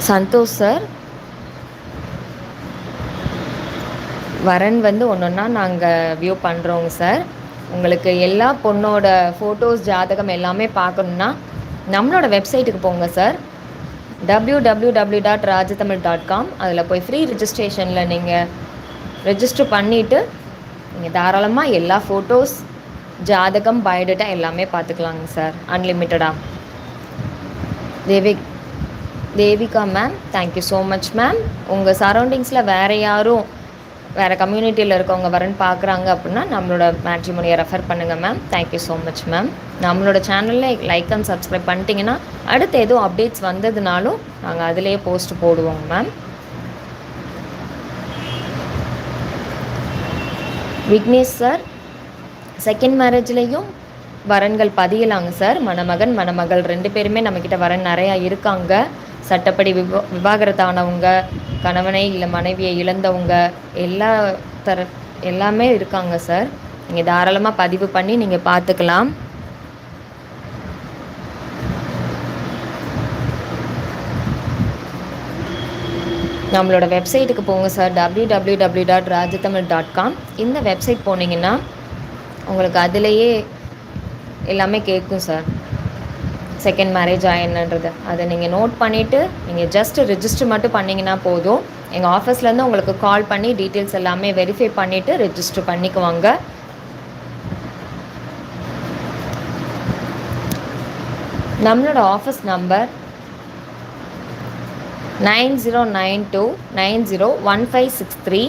Santhosh sir. வரன் வந்து ஒன்றா நாங்கள் வியூ பண்ணுறோங்க சார். உங்களுக்கு எல்லா பொண்ணோட ஃபோட்டோஸ் ஜாதகம் எல்லாமே பார்க்கணுன்னா நம்மளோட வெப்சைட்டுக்கு போங்க சார். www.rajatamil.com. அதில் போய் ஃப்ரீ ரிஜிஸ்ட்ரேஷனில் நீங்கள் ரெஜிஸ்டர் பண்ணிவிட்டு நீங்கள் தாராளமாக எல்லா ஃபோட்டோஸ் ஜாதகம் பயோடேட்டா எல்லாமே பார்த்துக்கலாங்க சார், அன்லிமிட்டடாக. Devika ma'am, thank you so much ma'am. உங்கள் சரௌண்டிங்ஸில் வேறு யாரும் வேறு கம்யூனிட்டியில் இருக்கவங்க வரன்னு பார்க்குறாங்க அப்படின்னா நம்மளோட மேட்ரிமோனியை ரெஃபர் பண்ணுங்கள் ma'am. Thank you so much ma'am. நம்மளோட சேனலில் லைக் அண்ட் சப்ஸ்கிரைப் பண்ணிட்டீங்கன்னா அடுத்து எதுவும் அப்டேட்ஸ் வந்ததுனாலும் நாங்கள் அதிலேயே போஸ்ட் போடுவோங்க மேம். விக்னேஷ் சார், செகண்ட் மேரேஜ்லேயும் வரன்கள் பதியலாங்க சார். மணமகன் மணமகள் 2 பேருமே நம்மக்கிட்ட வரன் நிறையா இருக்காங்க. சட்டப்படி விவாகரத்தானவங்க, கணவனை இல்லை மனைவியை இழந்தவங்க, எல்லாமே இருக்காங்க சார். நீங்கள் தாராளமாக பதிவு பண்ணி நீங்கள் பார்த்துக்கலாம். நம்மளோட வெப்சைட்டுக்கு போங்க சார், www.rajatamil.com. இந்த வெப்சைட் போனீங்கன்னா உங்களுக்கு அதிலேயே எல்லாமே கேட்கும் சார், செகண்ட் மேரேஜ் ஆயிடுன்றது. அதை நீங்கள் நோட் பண்ணிவிட்டு நீங்கள் ஜஸ்ட் ரெஜிஸ்டர் மட்டும் பண்ணிங்கன்னா போதும். எங்கள் ஆஃபீஸ்லேருந்து உங்களுக்கு கால் பண்ணி டீட்டெயில்ஸ் எல்லாமே வெரிஃபை பண்ணிவிட்டு ரெஜிஸ்டர் பண்ணிக்குவாங்க. நம்மளோட ஆஃபீஸ் நம்பர் 9092901563.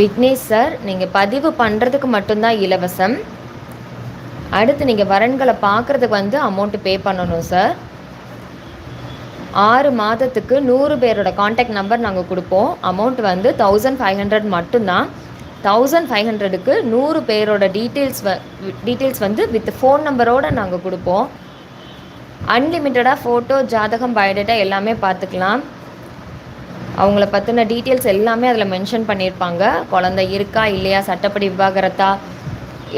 விக்னேஷ் சார், நீங்கள் பதிவு பண்ணுறதுக்கு மட்டும்தான் இலவசம். அடுத்து நீங்கள் வரன்களை பார்க்குறதுக்கு வந்து அமௌண்ட்டு பே பண்ணணும் சார். 6 மாதத்துக்கு 100 பேரோட காண்டாக்ட் நம்பர் நாங்கள் கொடுப்போம். அமௌண்ட் வந்து 1500 மட்டும்தான். 1500க்கு 100 பேரோட டீட்டெயில்ஸ் வந்து வித் ஃபோன் நம்பரோடு நாங்கள் கொடுப்போம். அன்லிமிட்டடாக ஃபோட்டோ ஜாதகம் பயோடேட்டா எல்லாமே பார்த்துக்கலாம். அவங்கள பற்றின டீட்டெயில்ஸ் எல்லாமே அதில் மென்ஷன் பண்ணியிருப்பாங்க. குழந்தை இருக்கா இல்லையா, சட்டப்படி விவாகரத்தா,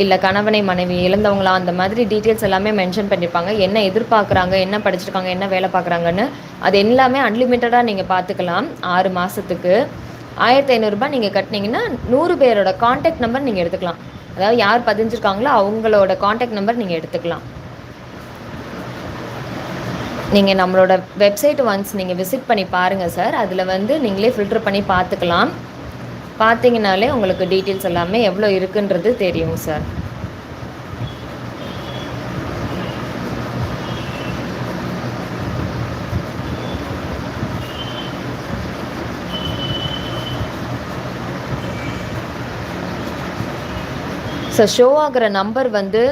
இல்லை கணவனை மனைவி இழந்தவங்களா, அந்த மாதிரி டீட்டெயில்ஸ் எல்லாமே மென்ஷன் பண்ணியிருப்பாங்க. என்ன எதிர்பார்க்குறாங்க, என்ன படிச்சிருக்காங்க, என்ன வேலை பார்க்குறாங்கன்னு அது எல்லாமே அன்லிமிட்டடாக நீங்கள் பார்த்துக்கலாம். 6 மாதத்துக்கு 1500 ரூபாய் நீங்கள் கட்டினீங்கன்னா 100 பேரோட காண்டாக்ட் நம்பர் நீங்கள் எடுத்துக்கலாம். அதாவது யார் பதிஞ்சிருக்காங்களோ அவங்களோட காண்டாக்ட் நம்பர் நீங்கள் எடுத்துக்கலாம். நீங்கள் நம்மளோட வெப்சைட் ஒன்ஸ் நீங்கள் விசிட் பண்ணி பாருங்கள் சார். அதில் வந்து நீங்களே ஃபில்டர் பண்ணி பார்த்துக்கலாம். பார்த்தீங்கனாலே உங்களுக்கு டீட்டெயில்ஸ் எல்லாமே எவ்வளோ இருக்குன்றது தெரியும் சார். சார், ஷோ ஆகிற நம்பர் வந்து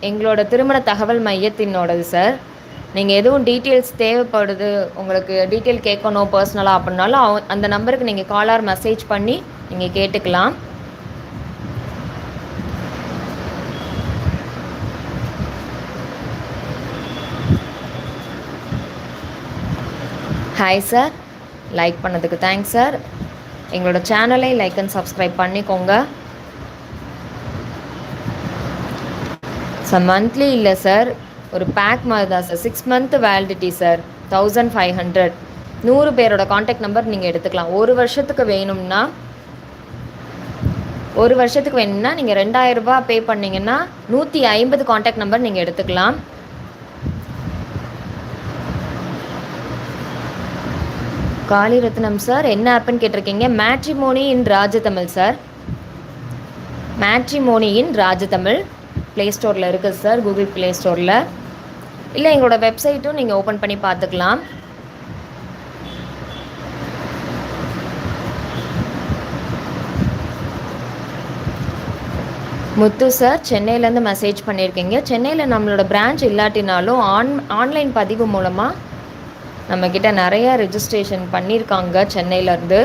எங்களோட திருமண தகவல் மையத்தினோடது சார். நீங்கள் எதுவும் டீட்டெயில்ஸ் தேவைப்படுது, உங்களுக்கு டீட்டெயில் கேட்கணும் பர்சனலாக அப்படின்னாலும் அந்த நம்பருக்கு நீங்கள் கால் ஆர் மெசேஜ் பண்ணி நீங்கள் கேட்டுக்கலாம். ஹாய் சார், லைக் பண்ணதுக்கு தேங்க்ஸ் சார். எங்களோட சேனலை லைக் அண்ட் சப்ஸ்கிரைப் பண்ணிக்கோங்க சார். மந்த்லி இல்லை சார், ஒரு பேக் மாதிரி தான் சார். 6 month validity sir. 1500. 100 பேரோட காண்டாக்ட் நம்பர் நீங்கள் எடுத்துக்கலாம். ஒரு வருஷத்துக்கு வேணும்னா நீங்கள் 2000 ரூபாய் பே பண்ணிங்கன்னா 150 காண்டாக்ட் நம்பர் நீங்கள் எடுத்துக்கலாம். காளிரத்னம் சார், என்ன ஆப்புன்னு கேட்டிருக்கீங்க? மேட்ரிமோனி இன் ராஜதமிழ் சார். மேட்ரிமோனி இன் ராஜதமிழ் ப்ளே ஸ்டோரில் இருக்குது சார், கூகுள் ப்ளே ஸ்டோரில். இல்லை எங்களோட வெப்சைட்டும் நீங்கள் ஓப்பன் பண்ணி பார்த்துக்கலாம். முத்து சார், சென்னையிலேருந்து மெசேஜ் பண்ணியிருக்கீங்க. சென்னையில் நம்மளோட பிரான்ச் இல்லாட்டினாலும் ஆன்லைன் பதிவு மூலமாக நம்மக்கிட்ட நிறையா ரெஜிஸ்ட்ரேஷன் பண்ணியிருக்காங்க சென்னையிலேருந்து.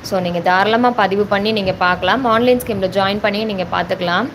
ஸோ நீங்கள் தாராளமாக பதிவு பண்ணி நீங்கள் பார்க்கலாம். ஆன்லைன் ஸ்கீமில் ஜாயின் பண்ணி நீங்கள் பார்த்துக்கலாம்.